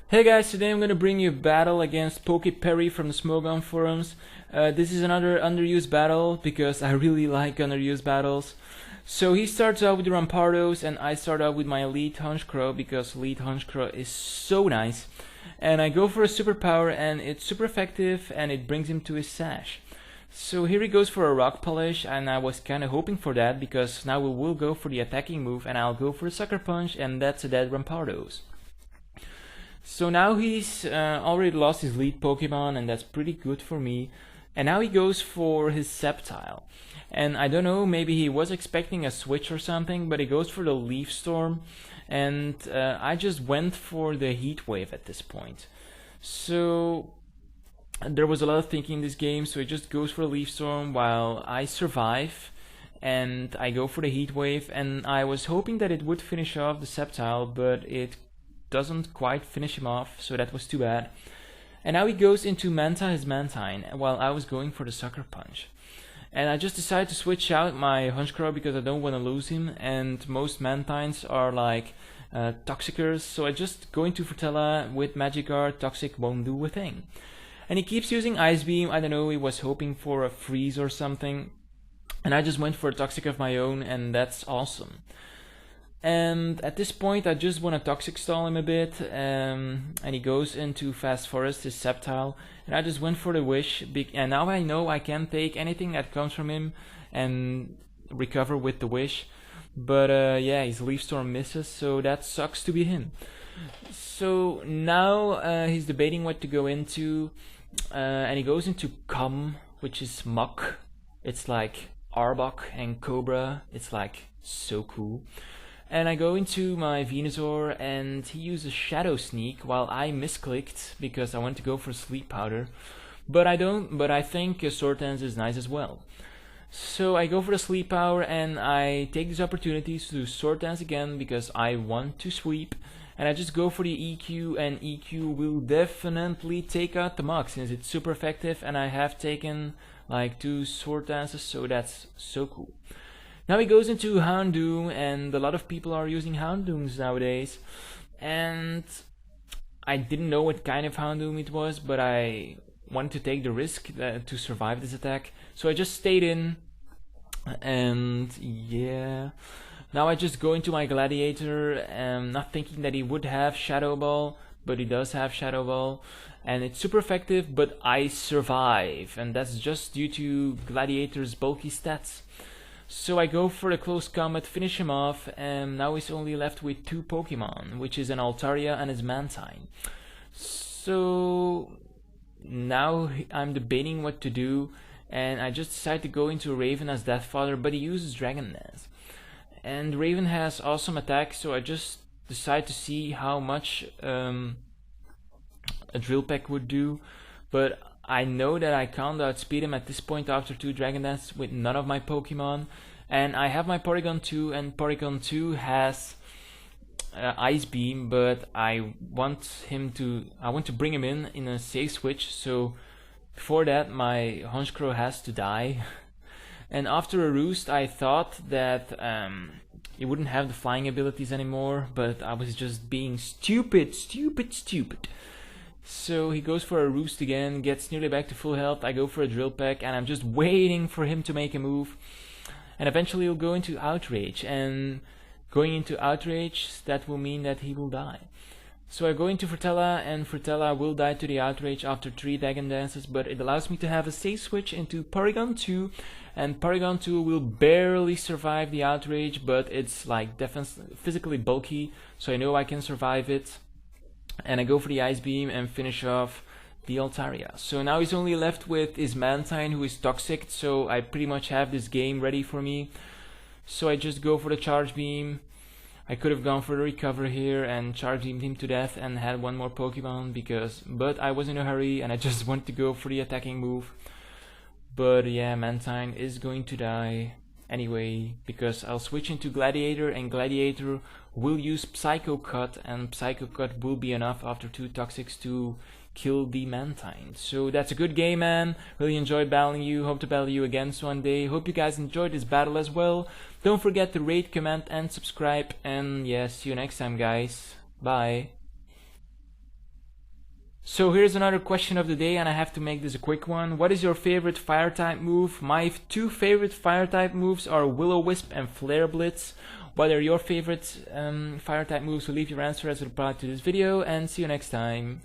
Hey guys, today I'm gonna bring you a battle against PokéPerry from the Smogon forums. This is another underused battle because I really like underused battles. So he starts out with the Rampardos and I start out with my Elite Honchkrow because Elite Honchkrow is so nice. And I go for a superpower and it's super effective and it brings him to his sash. So here he goes for a Rock Polish and I was kinda hoping for that because now we will go for the attacking move and I'll go for a Sucker Punch and that's a dead Rampardos. So now he's already lost his lead Pokemon and that's pretty good for me. And now he goes for his Sceptile. And I don't know, maybe he was expecting a switch or something, but he goes for the Leaf Storm. And I just went for the Heat Wave at this point. So there was a lot of thinking in this game, so he just goes for the Leaf Storm while I survive. And I go for the Heat Wave, and I was hoping that it would finish off the Sceptile, but it doesn't quite finish him off, so that was too bad. And now he goes into Manta his Mantine while I was going for the Sucker Punch. And I just decided to switch out my Honchkrow because I don't want to lose him, and most Mantines are like Toxicers, so I just go into Fertella with Magikarp. Toxic won't do a thing. And he keeps using Ice Beam. I don't know, he was hoping for a freeze or something. And I just went for a Toxic of my own, and that's awesome. And at this point I just want to Toxic Stall him a bit, and he goes into Fast Forest, his Sceptile, and I just went for the Wish, and now I know I can take anything that comes from him and recover with the Wish, but yeah, his Leaf Storm misses, so that sucks to be him. So now he's debating what to go into, and he goes into Com, which is Muck. It's like Arbok and Cobra, it's like so cool. And I go into my Venusaur and he uses Shadow Sneak while I misclicked because I want to go for Sleep Powder. But I think Sword Dance is nice as well. So I go for the Sleep Powder and I take this opportunity to do Sword Dance again because I want to sweep. And I just go for the EQ, and EQ will definitely take out the Muk since it's super effective, and I have taken like 2 Sword Dances, so that's so cool. Now he goes into Houndoom, and a lot of people are using Houndooms nowadays. And I didn't know what kind of Houndoom it was, but I wanted to take the risk to survive this attack. So I just stayed in, and yeah. Now I just go into my Gladiator, not thinking that he would have Shadow Ball, but he does have Shadow Ball. And it's super effective, but I survive, and that's just due to Gladiator's bulky stats. So I go for the close combat, finish him off, and now he's only left with 2 Pokemon, which is an Altaria and his Mantine. So now I'm debating what to do, and I just decide to go into Raven as Deathfather, but he uses Dragon Dance. And Raven has awesome attack, so I just decide to see how much a Drill Peck would do, but I know that I can't outspeed him at this point after 2 Dragon Dance with none of my Pokemon. And I have my Porygon 2, and Porygon 2 has Ice Beam, but I want to bring him in a safe switch, so before that my Honchkrow has to die. And after a Roost I thought that he wouldn't have the flying abilities anymore, but I was just being stupid. So he goes for a Roost again, gets nearly back to full health. I go for a Drill Peck, and I'm just waiting for him to make a move. And eventually he'll go into Outrage, and going into Outrage, that will mean that he will die. So I go into Fertella, and Fertella will die to the Outrage after 3 Dragon Dances, but it allows me to have a safe switch into Porygon 2, and Porygon 2 will barely survive the Outrage, but it's like physically bulky, so I know I can survive it. And I go for the Ice Beam and finish off the Altaria. So now he's only left with his Mantine, who is Toxic, so I pretty much have this game ready for me. So I just go for the Charge Beam. I could have gone for the Recover here and Charge Beamed him to death and had 1 more Pokemon, but I was in a hurry and I just wanted to go for the attacking move. But yeah, Mantine is going to die anyway, because I'll switch into Gladiator, and Gladiator will use Psycho Cut, and Psycho Cut will be enough after 2 Toxics to kill the Mantine. So that's a good game, man. Really enjoyed battling you. Hope to battle you again one day. Hope you guys enjoyed this battle as well. Don't forget to rate, comment, and subscribe. And yeah, see you next time, guys. Bye. So here's another question of the day, and I have to make this a quick one. What is your favorite fire type move? My two favorite fire type moves are Will-O-Wisp and Flare Blitz. What are your favorite fire type moves? So leave your answer as a reply to this video, and see you next time.